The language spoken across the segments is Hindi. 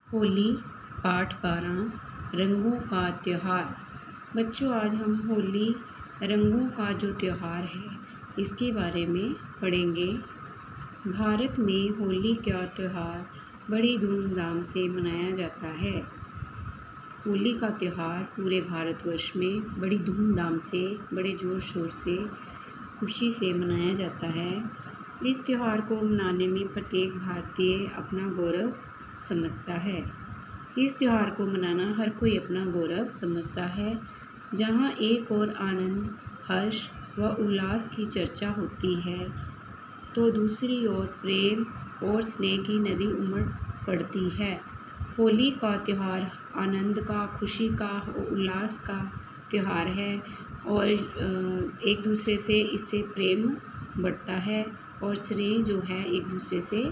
होली पाठ 12 रंगों का त्यौहार। बच्चों, आज हम होली रंगों का जो त्यौहार है इसके बारे में पढ़ेंगे। भारत में होली का त्यौहार बड़ी धूमधाम से मनाया जाता है। होली का त्यौहार पूरे भारतवर्ष में बड़ी धूमधाम से, बड़े ज़ोर शोर से, खुशी से मनाया जाता है। इस त्यौहार को मनाने में प्रत्येक भारतीय अपना गौरव समझता है। इस त्यौहार को मनाना हर कोई अपना गौरव समझता है। जहाँ एक और आनंद, हर्ष व उल्लास की चर्चा होती है तो दूसरी ओर प्रेम और स्नेह की नदी उमड़ पड़ती है। होली का त्यौहार आनंद का, खुशी का और उल्लास का त्यौहार है और एक दूसरे से इससे प्रेम बढ़ता है और स्नेह जो है एक दूसरे से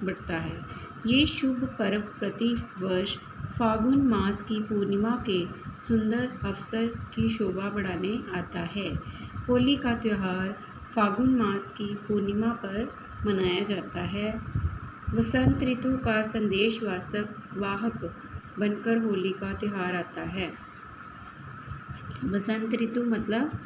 बढ़ता है। ये शुभ पर्व प्रति वर्ष फागुन मास की पूर्णिमा के सुंदर अवसर की शोभा बढ़ाने आता है। होली का त्यौहार फागुन मास की पूर्णिमा पर मनाया जाता है। वसंत ऋतु का संदेश वाहक बनकर होली का त्यौहार आता है। बसंत ऋतु मतलब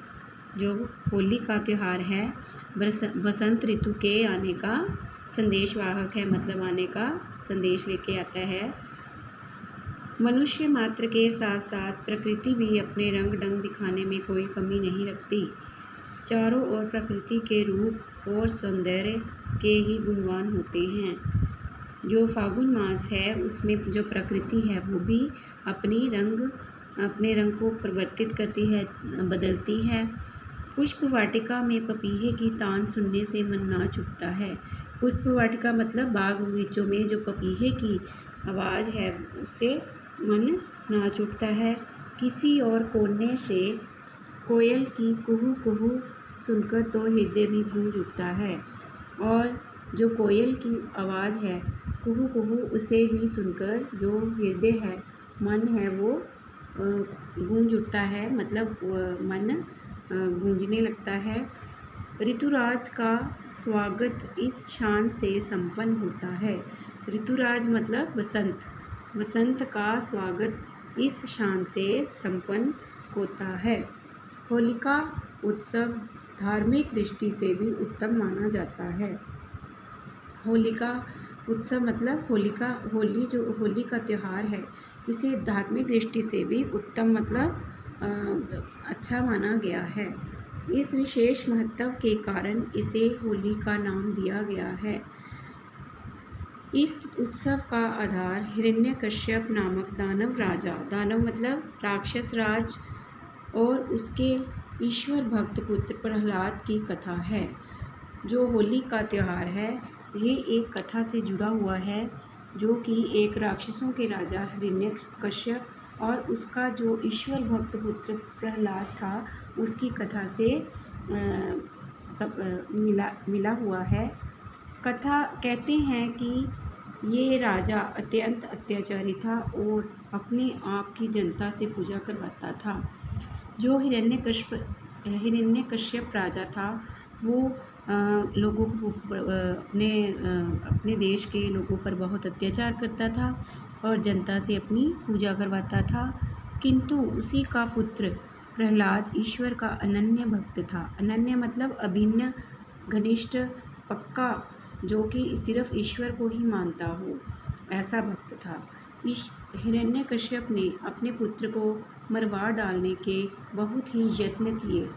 जो होली का त्यौहार है बसंत ऋतु के आने का संदेश वाहक है, मतलब आने का संदेश लेके आता है। मनुष्य मात्र के साथ साथ प्रकृति भी अपने रंग ढंग दिखाने में कोई कमी नहीं रखती। चारों ओर प्रकृति के रूप और सौंदर्य के ही गुणगान होते हैं। जो फागुन मास है उसमें जो प्रकृति है वो भी अपने रंग को परिवर्तित करती है, बदलती है। पुष्प वाटिका में पपीहे की तान सुनने से मन नाच उठता है। पुष्प वाटिका मतलब बाग बगीचों में जो पपीहे की आवाज़ है उससे मन नाच उठता है। किसी और कोने से कोयल की कुहू कुहू सुनकर तो हृदय भी गूंज उठता है, और जो कोयल की आवाज़ है कुहू कुहू उसे भी सुनकर जो हृदय है, मन है वो गूंज उठता है, मतलब मन गूंजने लगता है। ऋतुराज का स्वागत इस शान से संपन्न होता है। ऋतुराज मतलब वसंत का स्वागत इस शान से संपन्न होता है। होलिका उत्सव धार्मिक दृष्टि से भी उत्तम माना जाता है। होलिका उत्सव मतलब होली का त्यौहार है, इसे धार्मिक दृष्टि से भी उत्तम मतलब अच्छा माना गया है। इस विशेष महत्व के कारण इसे होली का नाम दिया गया है। इस उत्सव का आधार हिरण्यकश्यप नामक दानव राजा, दानव मतलब राक्षस राज, और उसके ईश्वर भक्त पुत्र प्रहलाद की कथा है। जो होली का त्यौहार है ये एक कथा से जुड़ा हुआ है, जो कि एक राक्षसों के राजा हिरण्यकश्यप और उसका जो ईश्वर भक्त पुत्र प्रहलाद था उसकी कथा से मिला हुआ है। कथा कहते हैं कि ये राजा अत्यंत अत्याचारी था और अपने आप की जनता से पूजा करवाता था। जो हिरण्यकश्यप राजा था वो लोगों को अपने देश के लोगों पर बहुत अत्याचार करता था और जनता से अपनी पूजा करवाता था। किंतु उसी का पुत्र प्रहलाद ईश्वर का अनन्य भक्त था। अनन्य मतलब अभिन्न, घनिष्ठ, पक्का, जो कि सिर्फ ईश्वर को ही मानता हो, ऐसा भक्त था। हिरण्यकश्यप ने अपने पुत्र को मरवा डालने के बहुत ही यत्न किए।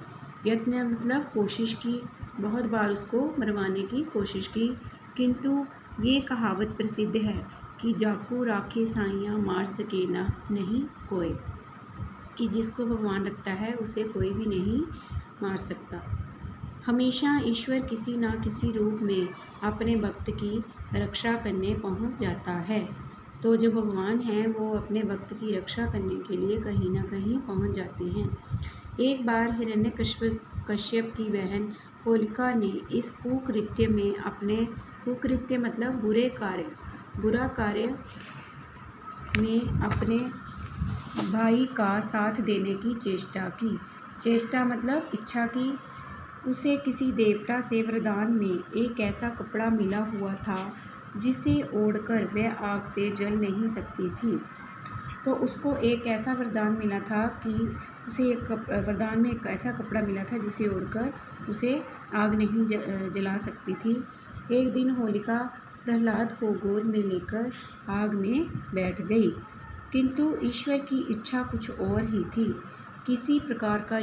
यत्न मतलब कोशिश की, बहुत बार उसको मरवाने की कोशिश की, किंतु ये कहावत प्रसिद्ध है कि जाकू राखे साइयाँ मार सके ना नहीं कोई, कि जिसको भगवान रखता है उसे कोई भी नहीं मार सकता। हमेशा ईश्वर किसी ना किसी रूप में अपने भक्त की रक्षा करने पहुंच जाता है। तो जो भगवान हैं वो अपने भक्त की रक्षा करने के लिए कहीं ना कहीं पहुंच जाते हैं। एक बार हिरण्यकश्यप की बहन होलिका ने इस कुकृत्य में मतलब बुरा कार्य में अपने भाई का साथ देने की चेष्टा मतलब इच्छा की। उसे किसी देवता से वरदान में एक ऐसा कपड़ा मिला हुआ था जिसे ओढ़कर वह आग से जल नहीं सकती थी। तो उसको एक ऐसा वरदान मिला था कि उसे वरदान में एक ऐसा कपड़ा मिला था जिसे ओढ़कर उसे आग नहीं जला सकती थी। एक दिन होलिका प्रहलाद को गोद में लेकर आग में बैठ गई, किंतु ईश्वर की इच्छा कुछ और ही थी। किसी प्रकार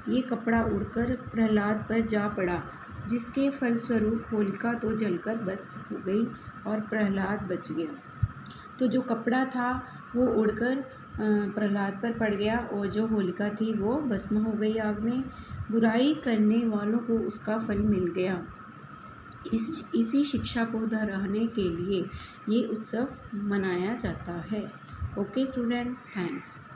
ये कपड़ा उड़कर प्रहलाद पर जा पड़ा, जिसके फलस्वरूप होलिका तो जलकर भस्म हो गई और प्रहलाद बच गया। तो जो कपड़ा था वो उड़कर प्रहलाद पर पड़ गया और जो होलिका थी वो भस्म हो गई आग में। बुराई करने वालों को उसका फल मिल गया। इसी शिक्षा को दोहराने के लिए ये उत्सव मनाया जाता है। Okay student, thanks.